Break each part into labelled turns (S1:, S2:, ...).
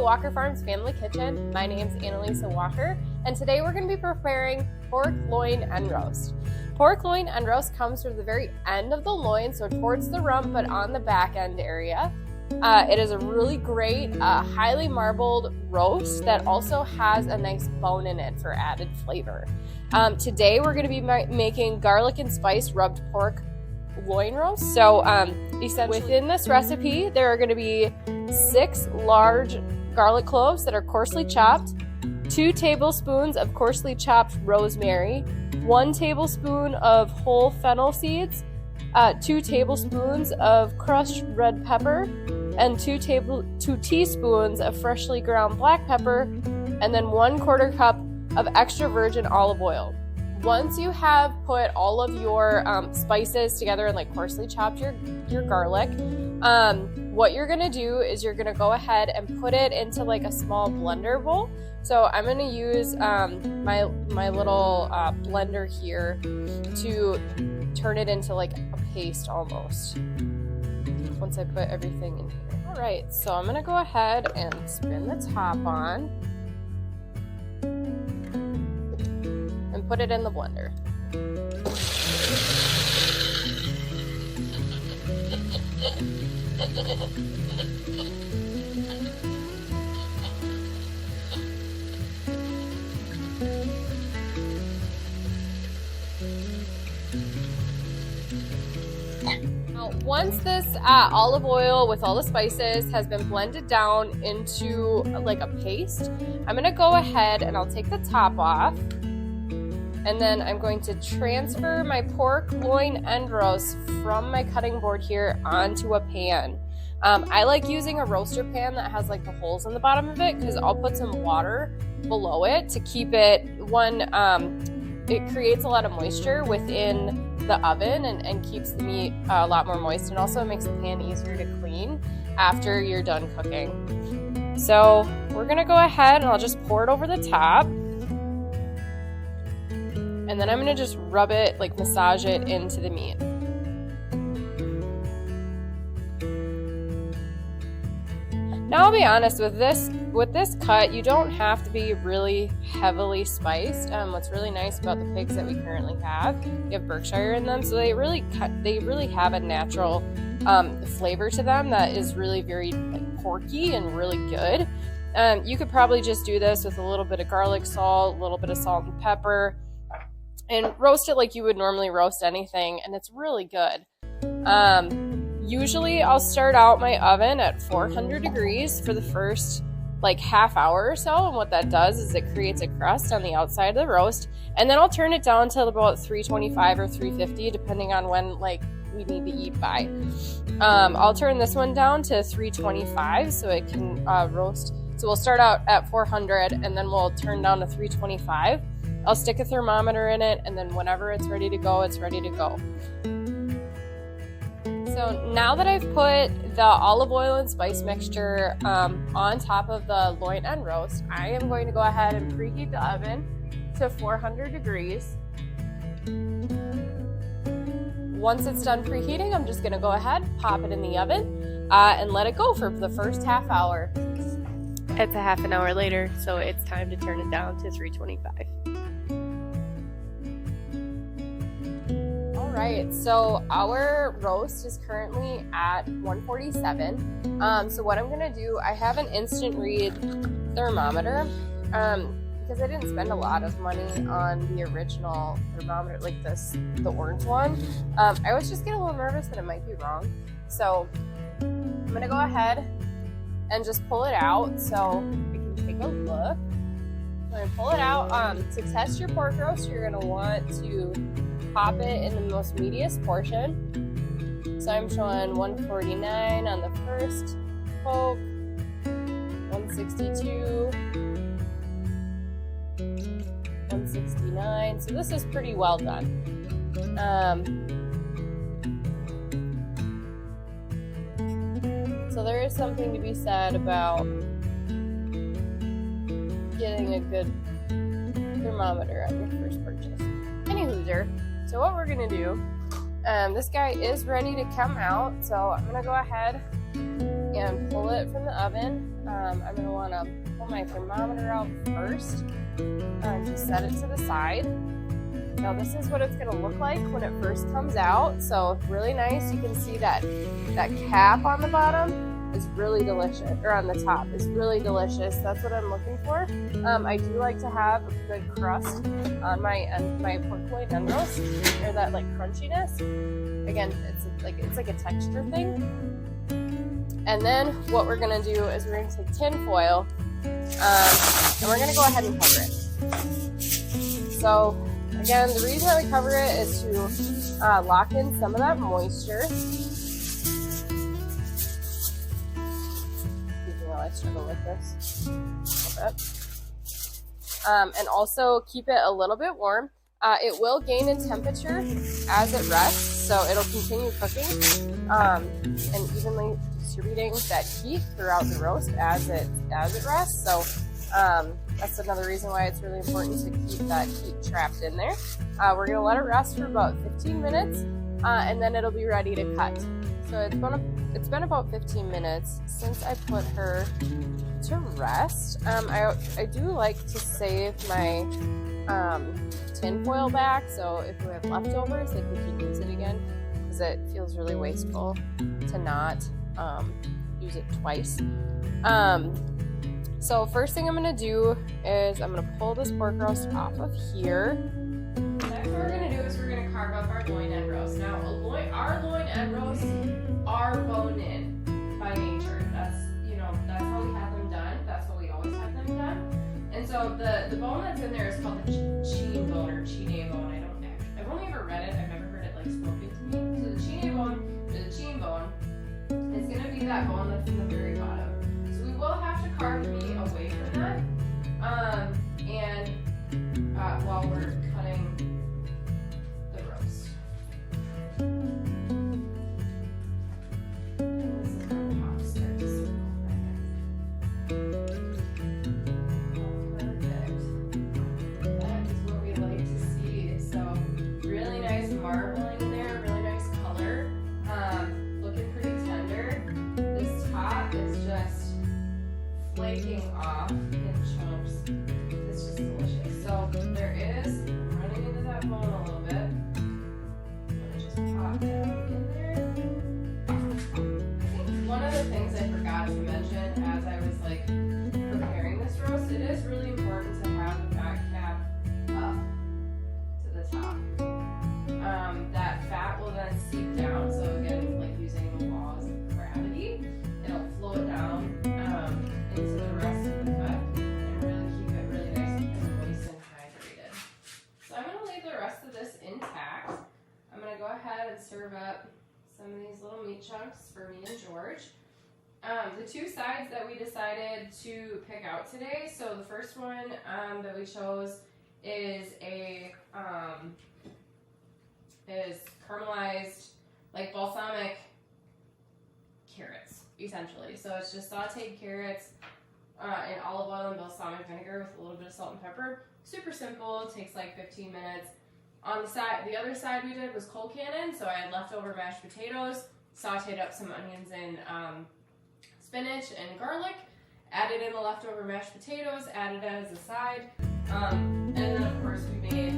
S1: Walker Farms Family Kitchen. My name's Annalisa Walker, and today we're going to be preparing pork loin end roast. Pork loin end roast comes from the very end of the loin, so towards the rump, but on the back end area. It is a really great, highly marbled roast that also has a nice bone in it for added flavor. Today we're going to be making garlic and spice rubbed pork loin roast. So essentially within this recipe there are going to be 6 large garlic cloves that are coarsely chopped, 2 tablespoons of coarsely chopped rosemary, 1 tablespoon of whole fennel seeds, 2 tablespoons of crushed red pepper, and 2 teaspoons of freshly ground black pepper, and then 1/4 cup of extra virgin olive oil. Once you have put all of your spices together and coarsely chopped your garlic, what you're gonna do is you're gonna go ahead and put it into a small blender bowl. So I'm gonna use my little blender here to turn it into a paste almost. Once I put everything in here. All right, so I'm gonna go ahead and spin the top on and put it in the blender. Now, once this olive oil with all the spices has been blended down into a paste, I'm gonna go ahead and I'll take the top off. And then I'm going to transfer my pork loin end roast from my cutting board here onto a pan. I like using a roaster pan that has the holes in the bottom of it because I'll put some water below it to keep it, it creates a lot of moisture within the oven and keeps the meat a lot more moist, and also makes the pan easier to clean after you're done cooking. So we're gonna go ahead and I'll just pour it over the top. And then I'm going to just rub it, massage it into the meat. Now I'll be honest, with this cut, you don't have to be really heavily spiced. What's really nice about the pigs that we currently have, you have Berkshire in them, so they really have a natural flavor to them that is really very porky and really good. You could probably just do this with a little bit of garlic salt, a little bit of salt and pepper, and roast it like you would normally roast anything, and it's really good. Usually I'll start out my oven at 400 degrees for the first half hour or so, and what that does is it creates a crust on the outside of the roast, and then I'll turn it down to about 325 or 350 depending on when we need to eat by. I'll turn this one down to 325 so it can roast. So we'll start out at 400 and then we'll turn down to 325. I'll stick a thermometer in it, and then whenever it's ready to go, it's ready to go. So now that I've put the olive oil and spice mixture on top of the loin end roast, I am going to go ahead and preheat the oven to 400 degrees. Once it's done preheating, I'm just going to go ahead, pop it in the oven, and let it go for the first half hour. It's a half an hour later, so it's time to turn it down to 325. Alright, so our roast is currently at 147. So what I'm going to do, I have an instant read thermometer because I didn't spend a lot of money on the original thermometer, the orange one. I always just get a little nervous that it might be wrong. So I'm going to go ahead and just pull it out so we can take a look. When I pull it out, to test your pork roast, you're going to want to pop it in the most meatiest portion. So I'm showing 149 on the first poke, 162, 169. So this is pretty well done. So there is something to be said about getting a good thermometer on your first purchase. Anywho, so what we're gonna do, this guy is ready to come out, so I'm gonna go ahead and pull it from the oven. I'm going to want to pull my thermometer out first and just set it to the side. Now this is what it's going to look like when it first comes out. So really nice. You can see that cap on the bottom is really delicious, or on the top is really delicious. That's what I'm looking for. I do like to have a good crust on my pork loin end roast, or that like crunchiness. Again, it's like a texture thing. And then what we're going to do is we're going to take tin foil and we're going to go ahead and cover it. So again, the reason that we cover it is to lock in some of that moisture. Excuse me while I struggle with this a little bit. And also keep it a little bit warm. It will gain in temperature as it rests, so it'll continue cooking and evenly distributing that heat throughout the roast as it rests. So that's another reason why it's really important to keep that heat trapped in there. We're going to let it rest for about 15 minutes and then it'll be ready to cut. So it's been about 15 minutes since I put her to rest. I do like to save my tin foil back, so if we have leftovers, like we can use it again, because it feels really wasteful to not use it twice. So first thing I'm going to do is I'm going to pull this pork roast off of here. Next what we're going to do is we're going to carve up our loin end roast. Now our loin end roasts are bone in by nature. That's how we have them done. That's what we always have them done. And so the bone that's in there is called the chine bone or chine bone. I've only ever read it. I've never heard it like spoken to me. So the chine bone, or the chine bone, is going to be that bone that's in the very bottom. So we will have to carve the meat away from that. While we're cutting the roast. This is where the top starts to circle back. Perfect. That is what we like to see. So really nice marbling in there, really nice color. Looking pretty tender. This top is just flaking off in chunks. It's just delicious. So there is, I'm running into that bone a little bit. I'm gonna just pop down in there. I think one of the things I forgot to mention as I was like preparing this roast, it is really important to have the fat cap up to the top. That fat will then seep down. So again, like using the laws of gravity, it'll flow down into the rest of the cut and really keep it really nice and moist and hydrated. So I'm going to leave the rest of this intact. I'm going to go ahead and serve up some of these little meat chunks for me and George. The two sides that we decided to pick out today, so the first one that we chose is caramelized, like balsamic carrots, essentially. So it's just sauteed carrots in olive oil and balsamic vinegar with a little bit of salt and pepper. Super simple, takes like 15 minutes. On the other side we did was cold cannon, so I had leftover mashed potatoes, sauteed up some onions and spinach and garlic, added in the leftover mashed potatoes, added it as a side, and then of course we made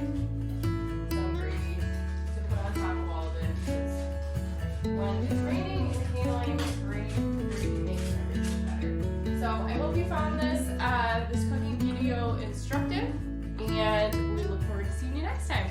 S1: some gravy to put on top of all of it, because when it's raining and handling gravy makes everything better. So I hope you found this cooking video instructive, and we look forward to seeing you next time.